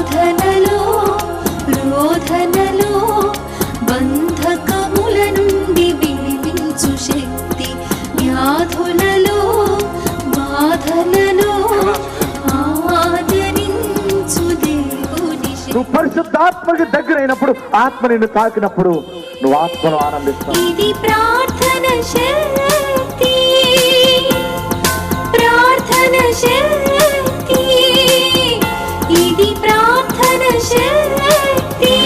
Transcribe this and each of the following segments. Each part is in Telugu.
శోధనలో రోధనలో బంధకముల నుండి విడిపించు శక్తి, వ్యాధులలో బాధలలో ఆదరించు దేవుని శక్తి. నువ్వు పరిశుద్ధాత్మకి దగ్గర అయినప్పుడు, ఆత్మ నిన్ను తాకినప్పుడు నువ్వు ఆత్మను ఆనందిస్తావు. ఇది ప్రార్థన శక్తి, ప్రార్థన శక్తి, ఇది ప్రార్థన శక్తి.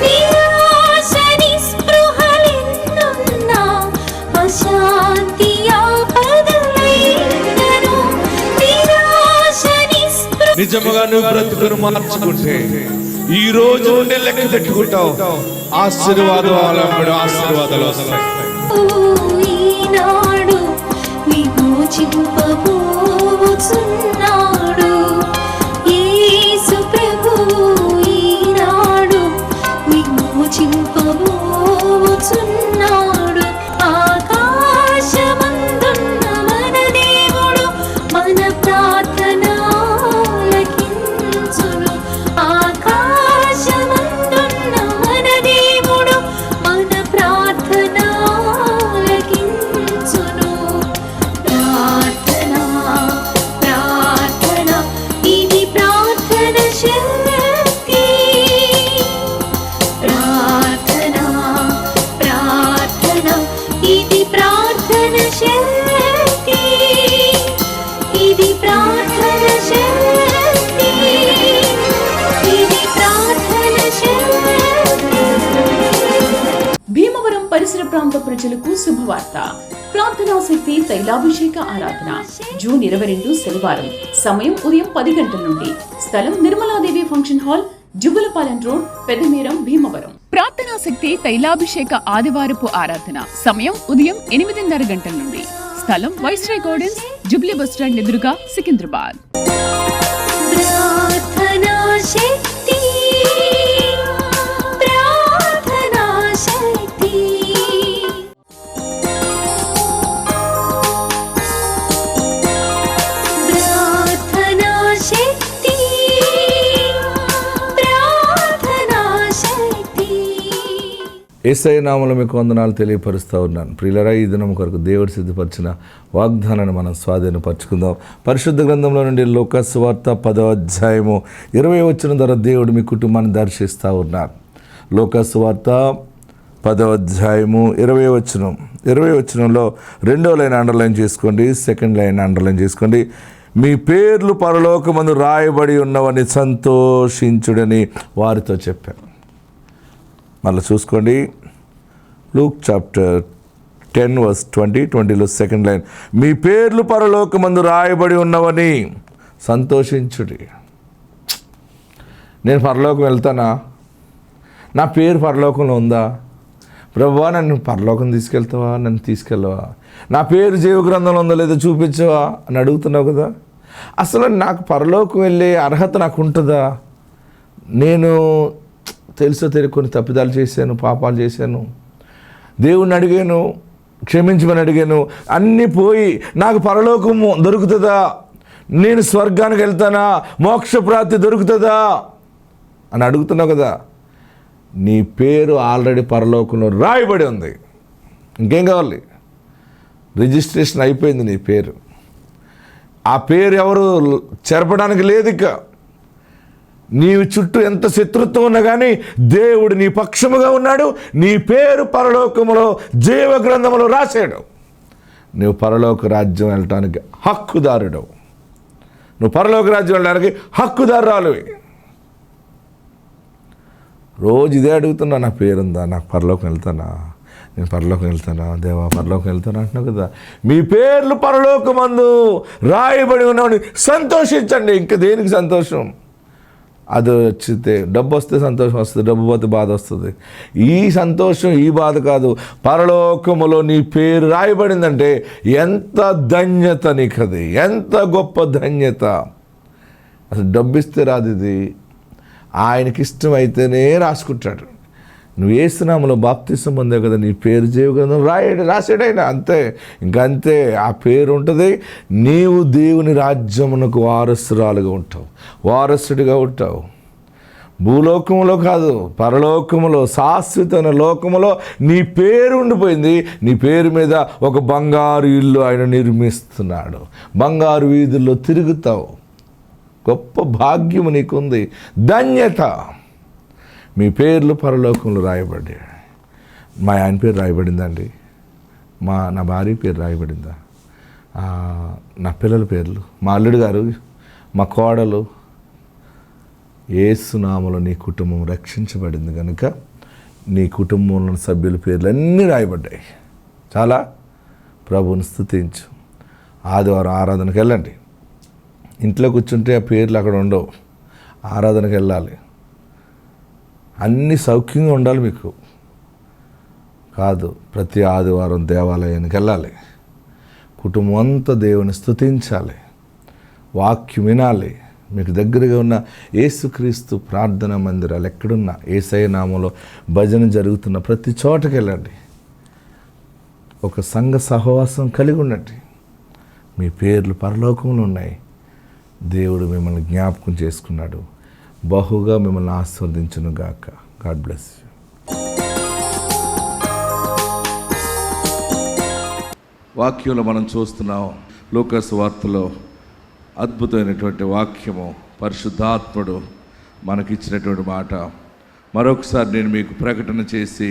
నిరాశ నిస్పృహలెన్నున్నా అశాంతి ఆపదలైనను, నిరాశ నిస్పృహ. నిజముగా నువ్వు బ్రతుకును మార్చుకుంటే ఈ రోజు ఉండే లెక్క పెట్టుకుంటావు. ఆశీర్వాదాలు వస్తాయి. ఈనాడు విమోచింపబోచున్నాడు యేసు ప్రభువు, ఈనాడు విమోచింపబోచున్నాడు. ఆకాశమందున్న మన దేవుడు మన ప్రార్థన ఆలకించును. ఆకాశమందున్న మన దేవుడు మన ప్రార్థన ఆలకించును. ప్రార్థన ప్రార్థన ఇది ప్రార్థన శక్తి, ప్రార్థన ప్రార్థన ఇది ప్రార్థన శక్తి, ఇది ప్రార్థన శక్తి, ఇది ప్రార్థన శక్తి. భీమవరం పరిసర ప్రాంత ప్రజలకు శుభవార్త. ప్రార్థనా శక్తి తైలాభిషేక ఆరాధన జూన్ 22 శనివారం. సమయం ఉదయం 10 గంటల నుండి. స్థలం Nirmaladevi function hall, Juvvalapalem road, Peddameram, Bhimavaram. ప్రార్థనా శక్తి తైలాభిషేక ఆదివారపు ఆరాధన సమయం ఉదయం 8:30 గంటల నుండి. స్థలం వైస్రాయ్ గార్డెన్స్, జుబ్లీ బస్టాండ్ ఎదురుగా, సికింద్రాబాద్. ప్రార్థనా శక్తి, ప్రార్థనా శక్తి. ప్రార్థనా శక్తి, ప్రార్థనా శక్తి. యేసయ్య నామములో మీకు వందనాలు తెలియపరుస్తూ ఉన్నాను. ప్రియులారా, ఈ దినం కొరకు దేవుడు సిద్ధపరిచిన వాగ్దానాన్ని మనం స్వాధీనపరచుకుందాం. పరిశుద్ధ గ్రంథంలో నుండి లూకా సువార్త 10వ అధ్యాయము 20వ వచనం ద్వారా దేవుడు మీ కుటుంబాన్ని దర్శిస్తూ ఉన్నారు. లూకా సువార్త 10వ అధ్యాయము 20వ వచనం. 20వ వచనంలో 2వ లైన్ అండర్లైన్ చేసుకోండి, సెకండ్ లైన్ అండర్లైన్ చేసుకోండి. మీ పేర్లు పరలోకమందు రాయబడి ఉన్నవని సంతోషించుడని వారితో చెప్పాను. మళ్ళీ చూసుకోండి, లూక్ చాప్టర్ 10:20 సెకండ్ లైన్. మీ పేర్లు పరలోకమందు రాయబడి ఉన్నవని సంతోషించుడి. నేను పరలోకం వెళ్తానా? నా పేరు పరలోకంలో ఉందా? ప్రభువా, నన్ను పరలోకం తీసుకెళ్తావా? నన్ను తీసుకెళ్ళవా? నా పేరు జీవ గ్రంథంలో ఉందో లేదో చూపించవా అని అడుగుతున్నావు కదా. అసలు నాకు పరలోకం వెళ్ళే అర్హత నాకు ఉంటుందా? నేను తెలుసో తెలియక కొన్ని తప్పిదాలు చేశాను, పాపాలు చేశాను, దేవుణ్ణి అడిగాను, క్షమించమని అడిగాను, అన్నీ పోయి నాకు పరలోకము దొరుకుతుందా? నేను స్వర్గానికి వెళ్తానా? మోక్షప్రాప్తి దొరుకుతుందా అని అడుగుతున్నావు కదా. నీ పేరు ఆల్రెడీ పరలోకంలో రాయబడి ఉంది. ఇంకేం కావాలి? రిజిస్ట్రేషన్ అయిపోయింది నీ పేరు. ఆ పేరు ఎవరు చెరపడానికి లేదు. ఇక నీవు చుట్టూ ఎంత శత్రుత్వం ఉన్నా కానీ దేవుడు నీ పక్షముగా ఉన్నాడు. నీ పేరు పరలోకములో జీవ గ్రంథములో రాశాడు. నువ్వు పరలోక రాజ్యం వెళ్ళటానికి హక్కుదారుడు. నువ్వు పరలోక రాజ్యం వెళ్ళడానికి హక్కుదారురాలువి. రోజు ఇదే అడుగుతున్నా, నా పేరుందా? నాకు పరలోకం వెళ్తానా? నేను పరలోకం వెళ్తానా? దేవా, పరలోకం వెళ్తానా అంటున్నావు కదా. మీ పేర్లు పరలోకమందు రాయబడి ఉన్నామని సంతోషించండి. ఇంకా దేనికి సంతోషం? అది వచ్చితే డబ్బు వస్తే సంతోషం వస్తుంది, డబ్బు పోతే బాధ వస్తుంది. ఈ సంతోషం, ఈ బాధ కాదు. పరలోకములో నీ పేరు రాయబడిందంటే ఎంత ధన్యత నీకు! అది ఎంత గొప్ప ధన్యత! అసలు డబ్బు ఇస్తే రాదు ఇది. ఆయనకి ఇష్టమైతేనే రాసుకుంటాడు. నువ్వు యేసునామములో బాప్తిసం పొందావు కదా, నీ పేరు జీవగ్రంథం రాసాడైనా అంతే. ఇంకంతే, ఆ పేరు ఉంటుంది. నీవు దేవుని రాజ్యమునకు వారసురాలుగా ఉంటావు, వారసుడిగా ఉంటావు. భూలోకములో కాదు, పరలోకములో, శాశ్వతమైన లోకములో నీ పేరు ఉండిపోయింది. నీ పేరు మీద ఒక బంగారు ఇల్లు ఆయన నిర్మిస్తున్నాడు. బంగారు వీధుల్లో తిరుగుతావు. గొప్ప భాగ్యము నీకుంది, ధన్యత. మీ పేర్లు పరలోకంలో రాయబడ్డాయి. మా ఆయన పేరు రాయబడిందండి, నా భార్య పేరు రాయబడిందా, నా పిల్లల పేర్లు, మా అల్లుడు గారు, మా కోడలు. యేసునామములో నీ కుటుంబం రక్షించబడింది కనుక నీ కుటుంబంలో సభ్యుల పేర్లు అన్నీ రాయబడ్డాయి. చాలా ప్రభువుని స్తుతించు. ఆదివారం ఆరాధనకు వెళ్ళండి. ఇంట్లో కూర్చుంటే ఆ పేర్లు అక్కడ ఉండవు. ఆరాధనకు వెళ్ళాలి. అన్నీ సౌఖ్యంగా ఉండాలి మీకు కాదు. ప్రతి ఆదివారం దేవాలయానికి వెళ్ళాలి. కుటుంబం అంతా దేవుని స్తుతించాలి, వాక్యం వినాలి. మీకు దగ్గరగా ఉన్న యేసుక్రీస్తు ప్రార్థనా మందిరాలు ఎక్కడున్నా, యేసయ్య నామములో భజన జరుగుతున్న ప్రతి చోటకి వెళ్ళండి. ఒక సంఘ సహవాసం కలిగి ఉండండి. మీ పేర్లు పరలోకంలో ఉన్నాయి. దేవుడు మిమ్మల్ని జ్ఞాపకం చేసుకున్నాడు. బహుగా మిమ్మల్ని ఆస్వాదించును గాక. God bless you. వాక్యంలో మనం చూస్తున్నాం, లూకాసు వార్తలో అద్భుతమైనటువంటి వాక్యము, పరిశుద్ధాత్ముడు మనకిచ్చినటువంటి మాట. మరొకసారి నేను మీకు ప్రకటన చేసి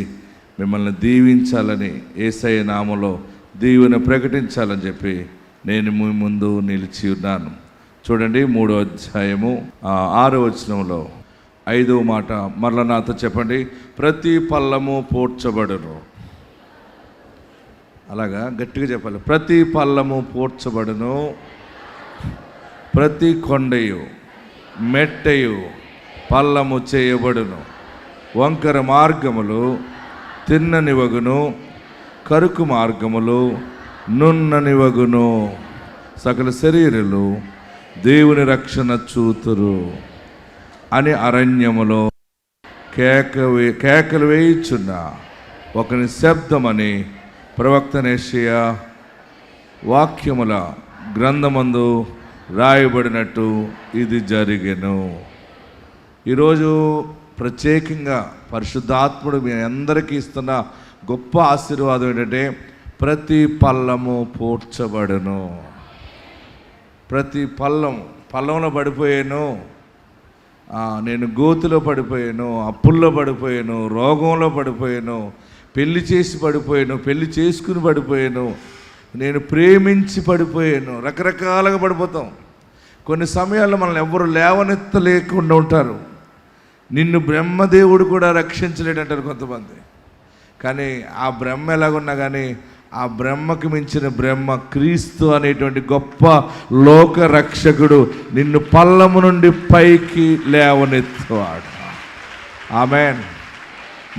మిమ్మల్ని దీవించాలని, యేసయ్య నామములో దీవెన ప్రకటించాలని చెప్పి నేను మీ ముందు నిలిచి ఉన్నాను. చూడండి, 3వ అధ్యాయము 6వ వచనంలో 5వ మాట మరలా నాతో చెప్పండి. ప్రతి పల్లము పూడ్చబడును. అలాగా గట్టిగా చెప్పాలి. ప్రతి పల్లము పూడ్చబడును, ప్రతి కొండయు మెట్టయు పల్లము చేయబడును. వంకర మార్గములు తిన్ననివగును, కరుకు మార్గములు నున్ననివగును. సకల శరీరులు దేవుని రక్షణ చూతురు అని అరణ్యములో కేకలు వేయుచున్న ఒకని శబ్దమని ప్రవక్త యెషయా వాక్యముల గ్రంథమందు రాయబడినట్టు ఇది జరిగెను. ఈరోజు ప్రత్యేకంగా పరిశుద్ధాత్ముడు మీ అందరికీ ఇస్తున్న గొప్ప ఆశీర్వాదం ఏంటంటే, ప్రతి పల్లము పూడ్చబడును. ప్రతి పల్లంలో పడిపోయాను, నేను గోతులో పడిపోయాను, అప్పుల్లో పడిపోయాను, రోగంలో పడిపోయాను, పెళ్లి చేసి పడిపోయాను, పెళ్లి చేసుకుని పడిపోయాను, నేను ప్రేమించి పడిపోయాను. రకరకాలుగా పడిపోతాం. కొన్ని సమయాల్లో మనల్ని ఎవరు లేవనెత్తలేకుండా ఉంటారు. నిన్ను బ్రహ్మదేవుడు కూడా రక్షించలేడంటారు కొంతమంది. కానీ ఆ బ్రహ్మ ఎలాగున్నా కానీ ఆ బ్రహ్మకు మించిన బ్రహ్మ క్రీస్తు అనేటువంటి గొప్ప లోక రక్షకుడు నిన్ను పల్లము నుండి పైకి లేవనెత్తువాడు. ఆమేన్.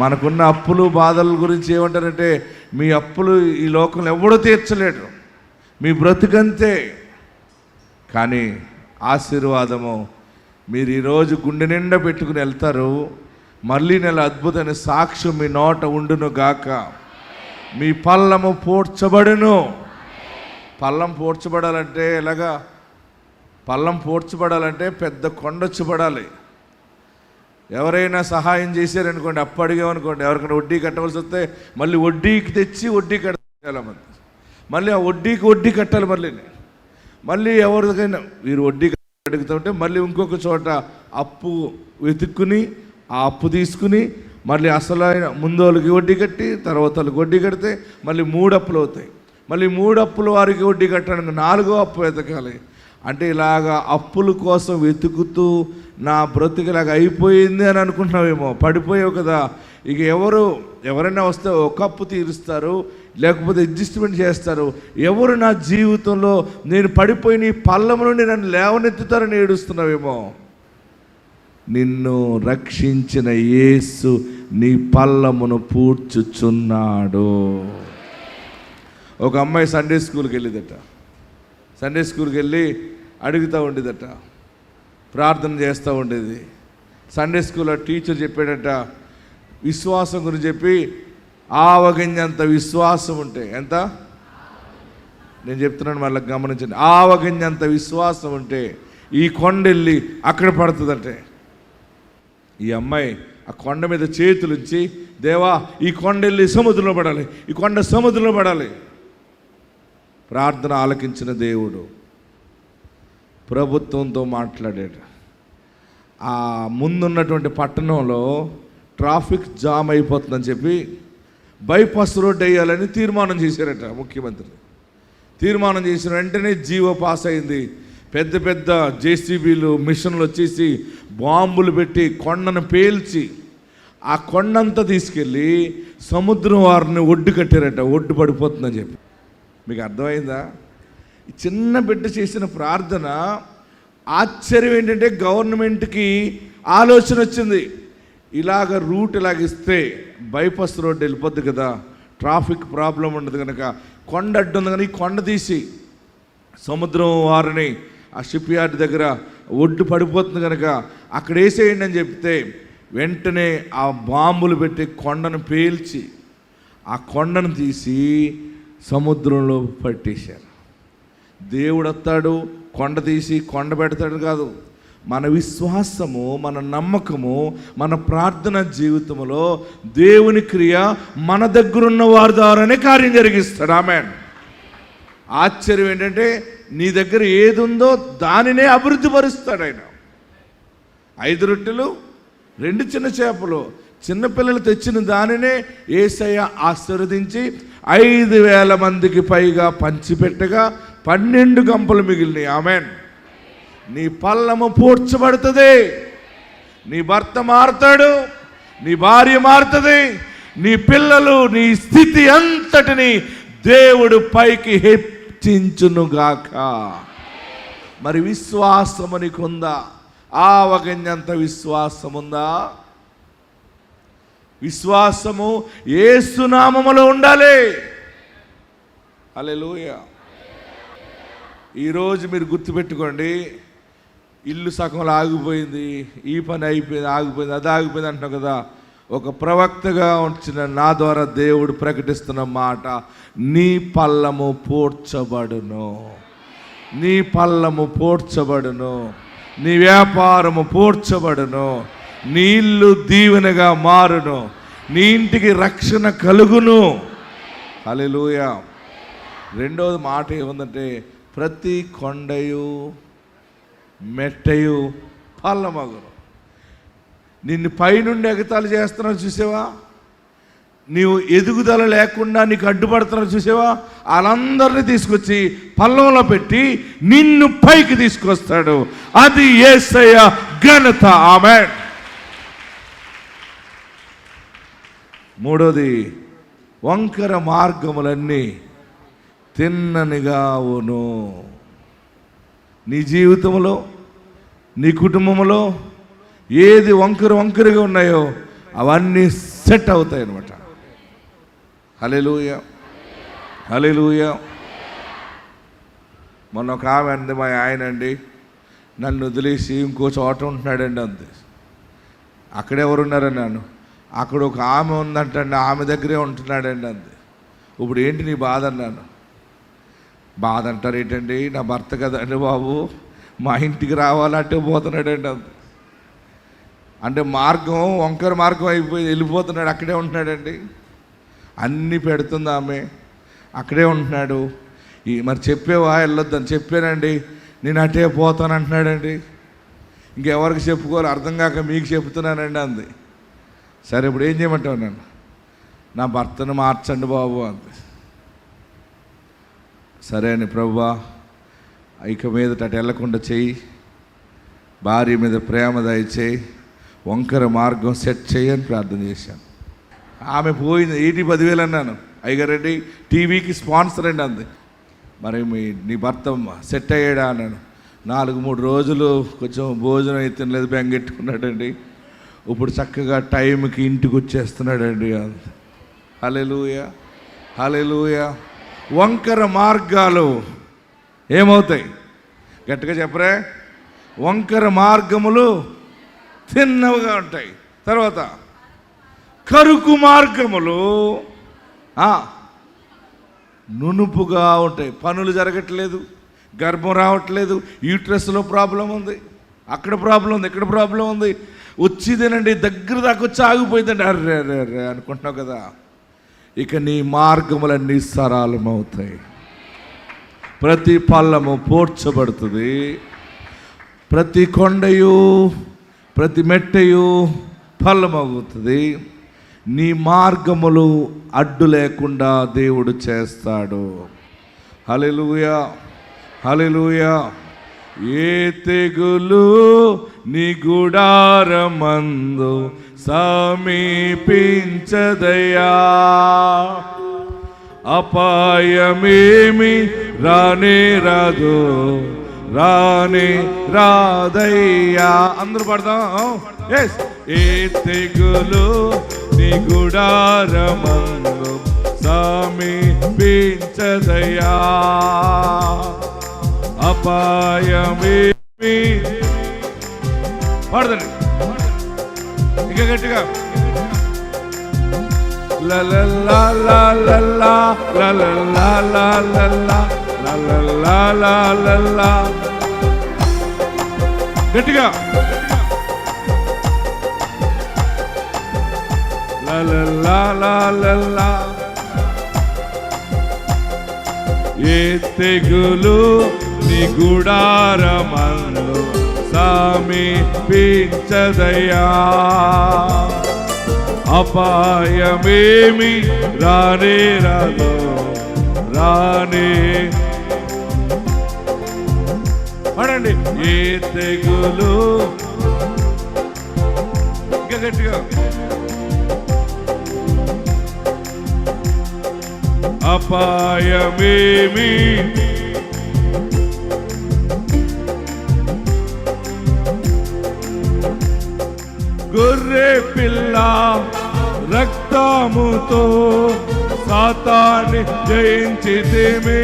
మనకున్న అప్పులు బాధల గురించి ఏమంటారంటే, మీ అప్పులు ఈ లోకంలో ఎవడో తీర్చలేడు, మీ బ్రతుకంతే. కానీ ఆశీర్వాదము మీరు ఈరోజు గుండె నిండా పెట్టుకుని వెళ్తారు. మళ్ళీ నెల అద్భుతమైన సాక్ష్యం మీ నోట ఉండును గాక. మీ పల్లము పూడ్చబడును. పల్లం పూడ్చబడాలంటే ఎలాగా? పల్లం పూడ్చబడాలంటే పెద్ద కొండొచ్చి పడాలి. ఎవరైనా సహాయం చేశారనుకోండి, అప్పు అడిగామనుకోండి, ఎవరికైనా వడ్డీ కట్టవలసి వస్తే మళ్ళీ వడ్డీకి తెచ్చి వడ్డీ కట్టాలి. మళ్ళీ ఆ వడ్డీకి వడ్డీ కట్టాలి. మళ్ళీ ఎవరికైనా వీరు వడ్డీ అడుగుతుంటే మళ్ళీ ఇంకొక చోట అప్పు వెతుక్కుని ఆ అప్పు తీసుకుని మళ్ళీ అసలైన ముందోళ్ళకి వడ్డీ కట్టి తర్వాత వాళ్ళకి వడ్డీ కడితే మళ్ళీ 3 అప్పులు అవుతాయి. మళ్ళీ 3 అప్పులు వారికి వడ్డీ కట్టడానికి 4వ అప్పు వెతకాలి. అంటే ఇలాగా అప్పుల కోసం వెతుకుతూ నా బ్రతుకులాగా అయిపోయింది అని అనుకుంటున్నావేమో. పడిపోయావు కదా. ఇక ఎవరైనా వస్తే ఒక అప్పు తీరుస్తారు, లేకపోతే అడ్జస్ట్మెంట్ చేస్తారు. ఎవరు నా జీవితంలో నేను పడిపోయిన ఈ పల్లం నుండి నన్ను లేవనెత్తుతారని ఏడుస్తున్నావేమో. నిన్ను రక్షించిన యేసు నీ పల్లమును పూడ్చుచున్నాడు. ఒక అమ్మాయి సండే స్కూల్కి వెళ్ళేదట. సండే స్కూల్కి వెళ్ళి అడుగుతూ ఉండేదట, ప్రార్థన చేస్తూ ఉండేది. సండే స్కూల్లో టీచర్ చెప్పాడట, విశ్వాసం గురించి చెప్పి ఆవగింజంత విశ్వాసం ఉంటే ఎంత, నేను చెప్తున్నాను మళ్ళీ గమనించండి, ఆవగింజంత విశ్వాసం ఉంటే ఈ కొండ వెళ్ళి అక్కడ పడుతుందంటే, ఈ అమ్మాయి ఆ కొండ మీద చేతులుంచి, దేవా ఈ కొండ వెళ్ళి సముద్రంలో పడాలి, ఈ కొండ సముద్రంలో పడాలి. ప్రార్థన ఆలకించిన దేవుడు ప్రభుత్వంతో మాట్లాడాడు. ఆ ముందున్నటువంటి పట్టణంలో ట్రాఫిక్ జామ్ అయిపోతుందని చెప్పి బైపాస్ రోడ్ వేయాలని తీర్మానం చేశారట ముఖ్యమంత్రి. తీర్మానం చేసిన వెంటనే జీవో పాస్ అయింది. పెద్ద పెద్ద జేసీబీలు మిషన్లు వచ్చేసి బాంబులు పెట్టి కొండను పేల్చి ఆ కొండంతా తీసుకెళ్ళి సముద్రం వారిని ఒడ్డు కట్టారట, ఒడ్డు పడిపోతుందని చెప్పి. మీకు అర్థమైందా? చిన్న బిడ్డ చేసిన ప్రార్థన. ఆశ్చర్యం ఏంటంటే గవర్నమెంట్కి ఆలోచన వచ్చింది, ఇలాగ రూట్ ఇలాగిస్తే బైపాస్ రోడ్డు వెళ్ళిపోద్ది కదా, ట్రాఫిక్ ప్రాబ్లం ఉండదు కనుక, కొండ అడ్డు ఉంది కానీ ఈ కొండ తీసి సముద్రం వారిని ఆ షిప్ యార్డ్ దగ్గర ఒడ్డు పడిపోతుంది కనుక అక్కడ వేసేయండి అని చెప్తే వెంటనే ఆ బాంబులు పెట్టి కొండను పేల్చి ఆ కొండను తీసి సముద్రంలో పట్టేశారు. దేవుడు వస్తాడు, కొండ తీసి కొండ పెడతాడు కాదు. మన విశ్వాసము, మన నమ్మకము, మన ప్రార్థన జీవితంలో దేవుని క్రియ మన దగ్గరున్న వారి ద్వారానే కార్యం జరిగిస్తాడు. ఆమేన్. ఆశ్చర్యం ఏంటంటే నీ దగ్గర ఏది ఉందో దానినే అభివృద్ధి పరుస్తాడు ఆయన. 5 రొట్టెలు 2 చిన్న చేపలు చిన్నపిల్లలు తెచ్చిన దానినే యేసయ్య ఆశీర్వదించి 5,000 మందికి పైగా పంచిపెట్టగా 12 గంపలు మిగిలినాయి. ఆమేన్. నీ పల్లము పూడ్చబడుతుంది, నీ భర్త మారుతాడు, నీ భార్య మారుతుంది, నీ పిల్లలు, నీ స్థితి అంతటిని దేవుడు పైకి హెచ్చించునుగాక. మరి విశ్వాసము నీకుందా? ఆవగింజంత విశ్వాసం ఉందా? విశ్వాసము యేసు నామములో ఉండాలి. హల్లెలూయా. ఈరోజు మీరు గుర్తుపెట్టుకోండి, ఇల్లు సగంలో ఆగిపోయింది, ఈ పని అయిపోయింది, ఆగిపోయింది, అది ఆగిపోయింది అంటున్నాం కదా. ఒక ప్రవక్తగా వచ్చిన నా ద్వారా దేవుడు ప్రకటిస్తున్న మాట, నీ పల్లము పూడ్చబడును, నీ పల్లము పూడ్చబడును, నీ వ్యాపారము పూడ్చబడును, నీ ఇల్లు దీవెనగా మారును, నీ ఇంటికి రక్షణ కలుగును. హల్లెలూయా. రెండవది మాట ఏముందంటే, ప్రతి కొండయు మెట్టయు పల్లమగును. నిన్ను పైనుండి ఎగతాళి చేస్తున్నావు చూసావా? నీవు ఎదుగుదల లేకుండా నీకు అడ్డుపడుతున్నావు చూసావా? వాళ్ళందరినీ తీసుకొచ్చి పల్లంలో పెట్టి నిన్ను పైకి తీసుకొస్తాడు. అది యేసయ్య ఘనత. ఆమేన్. మూడోది, వంకర మార్గములన్నీ తిన్ననిగా అవును. నీ జీవితంలో, నీ కుటుంబంలో ఏది వంకరగా ఉన్నాయో అవన్నీ సెట్ అవుతాయి అన్నమాట. హల్లెలూయా, హల్లెలూయా. మొన్న ఒక ఆమె అంది, మా ఆయన అండి నన్ను వదిలేసి ఇంకో చోట ఉంటున్నాడండి అంది. అక్కడెవరున్నారని నన్ను, అక్కడ ఒక ఆమె ఉందంటండి, ఆమె దగ్గరే ఉంటున్నాడండి అంది. ఇప్పుడు ఏంటి నీ బాధ అన్నాను. బాధ అంటారు ఏంటండి, నా భర్త కదండి బాబు, మా ఇంటికి రావాలంటే పోతున్నాడండి అంది. అంటే మార్గం వంకర మార్గం అయిపోయి వెళ్ళిపోతున్నాడు, అక్కడే ఉంటున్నాడండి. అన్నీ పెడుతుంది ఆమె, అక్కడే ఉంటున్నాడు. మరి చెప్పేవా వెళ్ళొద్దని? చెప్పానండి, నేను అటే పోతాను అంటున్నాడండి. ఇంకెవరికి చెప్పుకోవాలి అర్థం కాక మీకు చెప్తున్నానండి అంది. సరే ఇప్పుడు ఏం చేయమంటావు నన్ను? నా భర్తను మార్చండి బాబు అంది. సరే అని, ప్రభువా ఇక మీదట అటు వెళ్ళకుండా చెయ్యి, భార్య మీద ప్రేమ దయచేయి, వంకర మార్గం సెట్ చేయని ప్రార్థన చేశాను. ఆమె పోయింది. 10,000 అన్నాను. అయ్యగారండి టీవీకి స్పాన్సర్ అండి అంది. మరి నీ భర్త సెట్ అయ్యాడా అన్నాను. 4-3 రోజులు కొంచెం భోజనం అయితే లేదు, బెంగెట్టుకున్నాడండి. ఇప్పుడు చక్కగా టైంకి ఇంటికి వచ్చేస్తున్నాడండి అంది. హల్లెలూయా, హల్లెలూయా. వంకర మార్గాలు ఏమవుతాయి? గట్టిగా చెప్పరే. వంకర మార్గములు తిన్నవిగా ఉంటాయి. తర్వాత కరుకు మార్గములు నునుపుగా ఉంటాయి. పనులు జరగట్లేదు, గర్భం రావట్లేదు, యూట్రస్లో ప్రాబ్లం ఉంది, అక్కడ ప్రాబ్లం ఉంది, ఇక్కడ ప్రాబ్లం ఉంది, వచ్చిదేనండి దగ్గర దాకా వచ్చి ఆగిపోయిందండి, అర్రే అర్రే అర్రే అనుకుంటున్నావు కదా. ఇక నీ మార్గములన్నీ సరళమవుతాయి, ప్రతి పల్లము పోడ్చబడుతుంది, ప్రతి కొండయు ప్రతి మెట్టయు పల్లమవుతుంది. నీ మార్గములు అడ్డు లేకుండా దేవుడు చేస్తాడు. హల్లెలూయా, హల్లెలూయా. ఏ తెగులు నీ గుడారమందు సమీపించదయ్యా, అపాయమేమి రానే రాదు, రానే రాదయ్యా. అందరూ పడదాం. ఏ తెగులు నీ గుడారమందు సమీపించదయ్యా, అపాయమేమి. పాడదండి ఇంకా గట్టిగా. లలలా లలలా లలలా లలలా లలలా లలలా గట్టిగా. లలలా లలలా. ఏ తెగులు నీ గుడారమందు సమీపించదయ్యా, అపాయమేమి రానే రాదు, రానే. పడండి. ఏ తెగులు ఇంకా గట్టిగా. అపాయమేమి గొర్రె పిల్ల రక్తముతో సాతాన్ని జయించితిమి,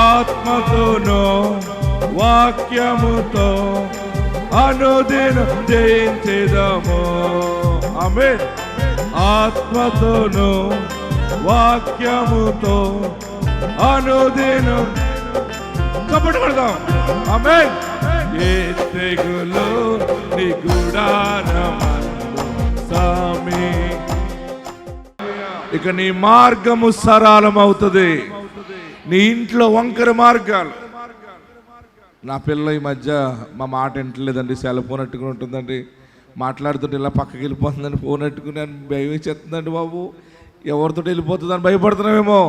ఆత్మతోనో వాక్యముతో అనుదినం జయించెదము. ఆమేన్. ఆత్మతోనో వాక్యముతో అనుదినం చప్పట్లు కొడదాం. ఆమేన్. ఏ తెగులు నీ గుడారమందు సమీ. ఇక నీ మార్గము సరళమవుతుంది. నీ ఇంట్లో వంకర మార్గాలు. నా పిల్ల ఈ మధ్య మా మాట వింటలేదండి, సెల్ ఫోన్ అట్టుకుని ఉంటుందండి, మాట్లాడుతుంటే ఇలా పక్కకి వెళ్ళిపోతుందని ఫోన్ అట్టుకుని భయం చేస్తుందండి. బాబు ఎవరితో వెళ్ళిపోతుందని భయపడుతున్నామేమో.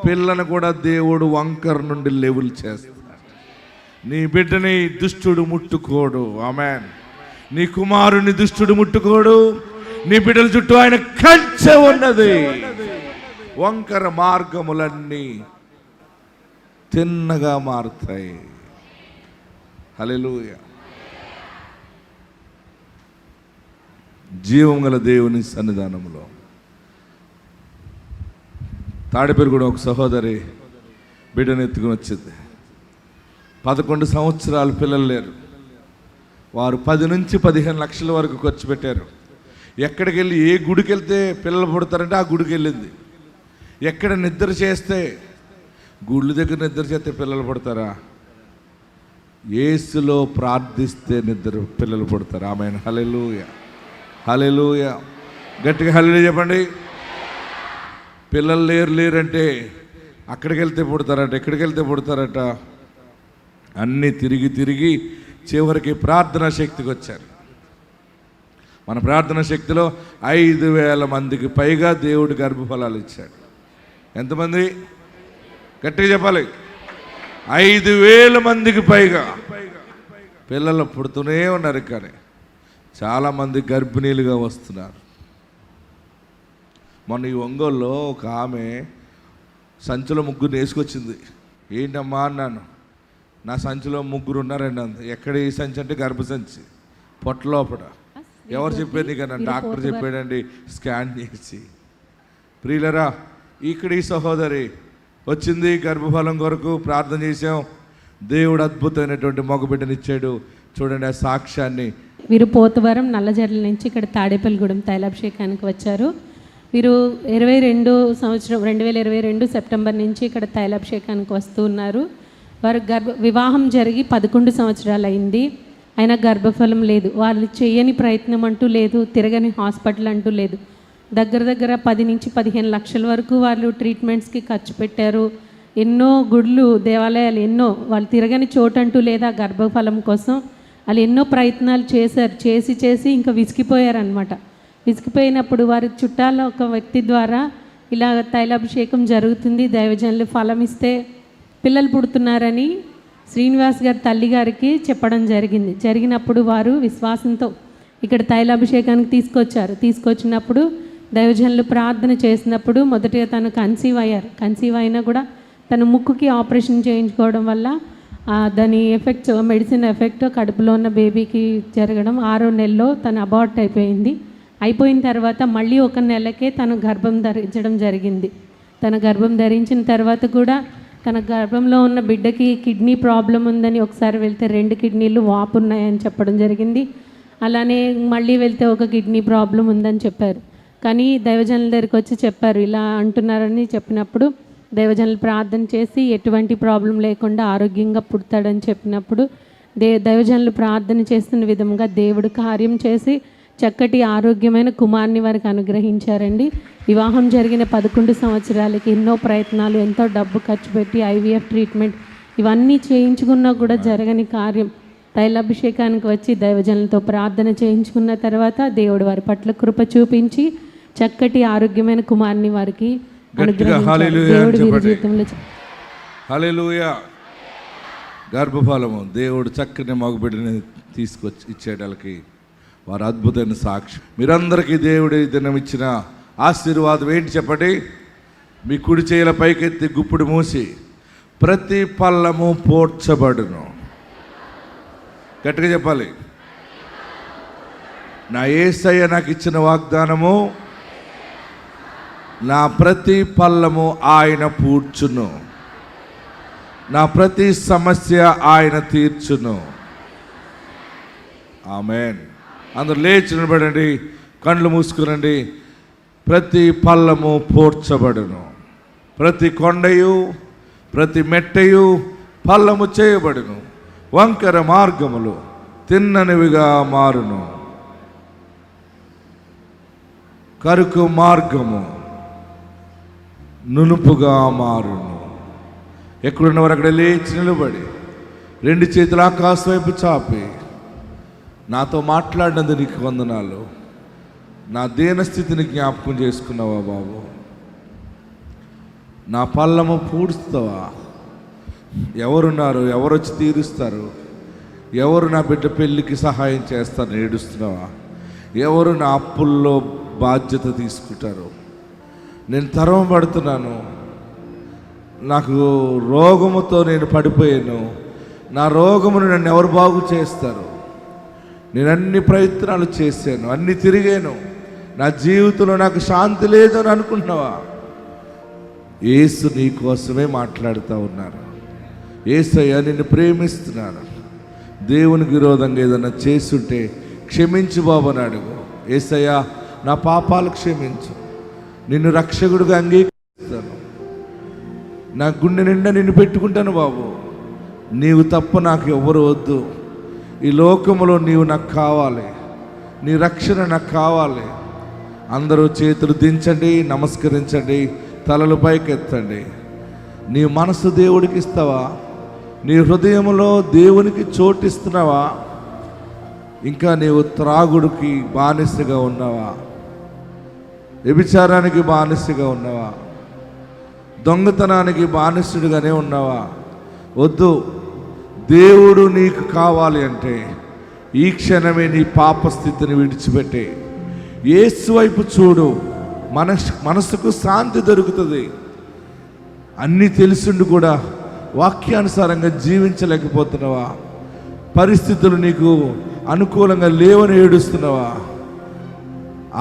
పిల్లను కూడా దేవుడు వంకర నుండి లెవెల్ చేస్తాడు. నీ బిడ్డని దుష్టుడు ముట్టుకోడు. ఆమేన్. నీ కుమారుని దుష్టుడు ముట్టుకోడు. నీ బిడ్డల చుట్టూ ఆయన కంచె ఉన్నది. వంకర మార్గములన్నీ తిన్నగా మారుతాయి. హల్లెలూయా. జీవం గల దేవుని సన్నిధానంలో తాడిపేరు కూడా ఒక సహోదరి బిడ్డను ఎత్తుకుని వచ్చింది. 11 సంవత్సరాలు పిల్లలు లేరు. వారు 10 నుంచి 15 లక్షల వరకు ఖర్చు పెట్టారు. ఎక్కడికి వెళ్ళి ఏ గుడికి వెళ్తే పిల్లలు పుడతారంటే ఆ గుడికి వెళ్ళింది. ఎక్కడ నిద్ర చేస్తే, గుళ్ళ దగ్గర నిద్ర చేస్తే పిల్లలు పుడతారా? యేసులో ప్రార్థిస్తే పిల్లలు పుడతారు. ఆమేన్. హల్లెలూయా, హల్లెలూయా. గట్టిగా హల్లెలూయా చెప్పండి. పిల్లలు లేరంటే అక్కడికి వెళ్తే పుడతారట, ఎక్కడికి వెళ్తే పుడతారట. అన్నీ తిరిగి తిరిగి చివరికి ప్రార్థనా శక్తికి వచ్చారు. మన ప్రార్థనా శక్తిలో 5,000 మందికి పైగా దేవుడు గర్భఫలాలు ఇచ్చాడు. ఎంతమంది? గట్టిగా చెప్పాలి. 5,000 మందికి పైగా పిల్లలు పుడుతూనే ఉన్నారు. కానీ చాలామంది గర్భిణీలుగా వస్తున్నారు. మొన్న ఈ ఒంగోలులో ఒక ఆమె సంచిలో 3 వేసుకొచ్చింది. ఏంటమ్మా అన్నాను. నా సంచిలో 3 ఉన్నారండి. అంత ఎక్కడ ఈ సంచి అంటే గర్భసంచి పొట్టలోపట. ఎవరు చెప్పారు నీకు? డాక్టర్ చెప్పాడండి స్కాన్ చేసి. ప్రియులరా, ఇక్కడ ఈ సహోదరి వచ్చింది గర్భఫలం కొరకు ప్రార్థన చేసాం. దేవుడు అద్భుతమైనటువంటి మగబిడ్డనిచ్చాడు. చూడండి ఆ సాక్ష్యాన్ని. వీరు పోతవరం నల్లజర్ల నుంచి ఇక్కడ తాడేపల్లిగూడెం తైలాభిషేకానికి వచ్చారు. వీరు 2022 సెప్టెంబర్ నుంచి ఇక్కడ తైలాభిషేకానికి వస్తూ ఉన్నారు. వారు వివాహం జరిగి 11 సంవత్సరాలు అయింది. అయినా గర్భఫలం లేదు. వాళ్ళు చేయని ప్రయత్నం అంటూ లేదు, తిరగని హాస్పిటల్ అంటూ లేదు. దగ్గర 10 నుంచి 15 లక్షల వరకు వాళ్ళు ట్రీట్మెంట్స్కి ఖర్చు పెట్టారు. ఎన్నో గుళ్ళు, దేవాలయాలు, ఎన్నో వాళ్ళు తిరగని చోటు అంటూ లేదా గర్భఫలం కోసం వాళ్ళు ఎన్నో ప్రయత్నాలు చేశారు. చేసి ఇంకా విసిగిపోయారనమాట. విసిగిపోయినప్పుడు వారి చుట్టాల ఒక వ్యక్తి ద్వారా ఇలా తైలాభిషేకం జరుగుతుంది, దైవజనులు ఫలం ఇస్తే పిల్లలు పుడుతున్నారని శ్రీనివాస్ గారి తల్లి గారికి చెప్పడం జరిగినప్పుడు వారు విశ్వాసంతో ఇక్కడ తైలాభిషేకానికి తీసుకొచ్చినప్పుడు దైవజనులు ప్రార్థన చేసినప్పుడు మొదటిగా తను కన్సీవ్ అయినా కూడా తన ముక్కుకి ఆపరేషన్ చేయించుకోవడం వల్ల దాని ఎఫెక్ట్స్, మెడిసిన్ ఎఫెక్ట్ కడుపులో ఉన్న బేబీకి జరగడం 6వ నెలలో తను అబార్ట్ అయిపోయిన తర్వాత మళ్ళీ 1 నెలకే తను గర్భం ధరించడం జరిగింది. తన గర్భం ధరించిన తర్వాత కూడా తన గర్భంలో ఉన్న బిడ్డకి కిడ్నీ ప్రాబ్లం ఉందని ఒకసారి వెళ్తే 2 కిడ్నీలు వాపు ఉన్నాయని చెప్పడం జరిగింది. అలానే మళ్ళీ వెళ్తే 1 కిడ్నీ ప్రాబ్లం ఉందని చెప్పారు. కానీ దైవజనుల దగ్గరికి వచ్చి చెప్పారు, ఇలా అంటున్నారని చెప్పినప్పుడు దైవజనులు ప్రార్థన చేసి ఎటువంటి ప్రాబ్లం లేకుండా ఆరోగ్యంగా పుడతాడని చెప్పినప్పుడు దైవజనులు ప్రార్థన చేస్తున్న విధంగా దేవుడు కార్యం చేసి చక్కటి ఆరోగ్యమైన కుమారుని వారికి అనుగ్రహించారండి. వివాహం జరిగిన 11 సంవత్సరాలకి ఎన్నో ప్రయత్నాలు, ఎంతో డబ్బు ఖర్చు పెట్టి ఐవీఎఫ్ ట్రీట్మెంట్ ఇవన్నీ చేయించుకున్నా కూడా జరగని కార్యం తైలాభిషేకానికి వచ్చి దైవజనులతో ప్రార్థన చేయించుకున్న తర్వాత దేవుడు వారి పట్ల కృప చూపించి చక్కటి ఆరోగ్యమైన కుమారుని వారికి అనుగ్రహించారు. దేవుడు వీరి జీవితంలో హల్లెలూయా. గర్భఫలము దేవుడు చక్కని మగబిడ్డని తీసుకొచ్చి ఇచ్చేటానికి వారు అద్భుతమైన సాక్షి. మీరందరికీ దేవుడు ఈ దినం ఇచ్చిన ఆశీర్వాదం ఏంటి చెప్పండి? మీ కుడి చేతుల పైకెత్తి గుప్పుడు మూసి ప్రతి పల్లము పోడ్చబడును. గట్టిగా చెప్పాలి. నా యేసయ్య నాకు ఇచ్చిన వాగ్దానము, నా ప్రతి పల్లము ఆయన పూడ్చును, నా ప్రతి సమస్య ఆయన తీర్చును. ఆమేన్. అందరూ లేచి నిలబడండి, కళ్ళు మూసుకురండి. ప్రతి పల్లము పోడ్చబడును, ప్రతి కొండయు ప్రతి మెట్టయు పల్లము చేయబడును, వంకర మార్గములు తిన్ననివిగా మారును, కరుకు మార్గము నునుపుగా మారును. ఎక్కడున్నవారు అక్కడ లేచి నిలబడి 2 చేతులు ఆకాశం వైపు చాపి, నాతో మాట్లాడినందు నీకు వందనాలు. నా దీనస్థితిని జ్ఞాపకం చేసుకున్నావా బాబు? నా పల్లము పూడుస్తావా? ఎవరున్నారు? ఎవరు వచ్చి తీరుస్తారు? ఎవరు నా బిడ్డ పెళ్ళికి సహాయం చేస్తారని ఏడుస్తున్నావా? ఎవరు నా అప్పుల్లో బాధ్యత తీసుకుంటారు? నేను తరం పడుతున్నాను, నాకు రోగముతో నేను పడిపోయాను, నా రోగమును నన్ను ఎవరు బాగు చేస్తారు? నేను అన్ని ప్రయత్నాలు చేశాను, అన్ని తిరిగాను, నా జీవితంలో నాకు శాంతి లేదు అని అనుకుంటున్నావా? యేసు నీ కోసమే మాట్లాడుతూ ఉన్నారు. యేసయ్య నిన్ను ప్రేమిస్తున్నాను. దేవునికి విరోధంగా ఏదైనా చేస్తుంటే క్షమించు బాబు అని అడుగు. యేసయ్య నా పాపాలు క్షమించు, నిన్ను రక్షకుడిగా అంగీకరిస్తాను, నా గుండె నిండా నిన్ను పెట్టుకుంటాను బాబు. నీవు తప్ప నాకు ఎవరు వద్దు. ఈ లోకములో నీవు నాకు కావాలి, నీ రక్షణ నాకు కావాలి. అందరూ చేతులు దించండి, నమస్కరించండి, తలలు పైకెత్తండి. నీ మనసు దేవుడికి ఇస్తావా? నీ హృదయంలో దేవునికి చోటిస్తున్నావా? ఇంకా నీవు త్రాగుడికి బానిసగా ఉన్నావా? వ్యభిచారానికి బానిసగా ఉన్నావా? దొంగతనానికి బానిసుడిగానే ఉన్నావా? వద్దు. దేవుడు నీకు కావాలి అంటే ఈ క్షణమే నీ పాప స్థితిని విడిచిపెట్టే యేసు వైపు చూడు. మనసుకు శాంతి దొరుకుతుంది. అన్నీ తెలిసిండు కూడా వాక్యానుసారంగా జీవించలేకపోతున్నావా? పరిస్థితులు నీకు అనుకూలంగా లేవని ఏడుస్తున్నావా?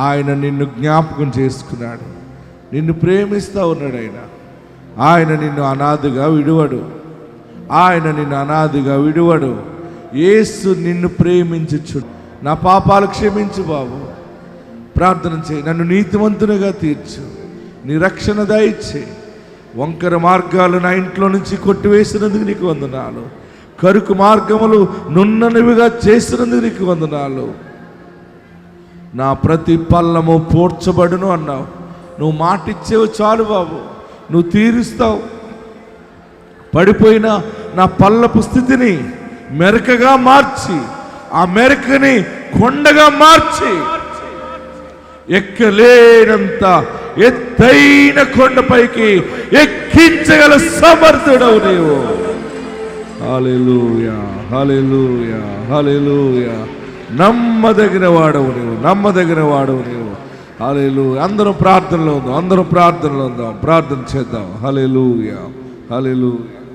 ఆయన నిన్ను జ్ఞాపకం చేసుకున్నాడు, నిన్ను ప్రేమిస్తూ ఉన్నాడు. ఆయన నిన్ను అనాథగా విడువడు. ఆయన నిన్ను అనాథగా విడువడు. యేసు నిన్ను ప్రేమించుచు నా పాపాలు క్షమించు బాబు. ప్రార్థన చేయి, నన్ను నీతివంతునిగా తీర్చు, నీ రక్షణ దయచే. వంకర మార్గాలు నా ఇంట్లో నుంచి కొట్టివేసినందుకు నీకు వందనాలు. కరుకు మార్గములు నున్ననివిగా చేసినందుకు నీకు వందనాలు. నా ప్రతి పల్లము పూడ్చబడును అన్నావు. నువ్వు మాట ఇచ్చేవు చాలు బాబు, నువ్వు తీరుస్తావు. పడిపోయిన నా పల్లపు స్థితిని మెరకగా మార్చి, ఆ మెరకని కొండగా మార్చి, ఎక్కలేనంత ఎత్తైన కొండపైకి ఎక్కించగల సమర్థుడవు నీవు. హల్లెలూయా, హల్లెలూయా, హల్లెలూయా. నమ్మదగిన వాడవు నీవు, నమ్మదగిన వాడవు నీవు. హల్లెలూయా. అందరం ప్రార్థనలో ఉందాం, అందరం ప్రార్థనలో ఉందాం, ప్రార్థన చేద్దాం. హల్లెలూయా, హల్లెలూయా.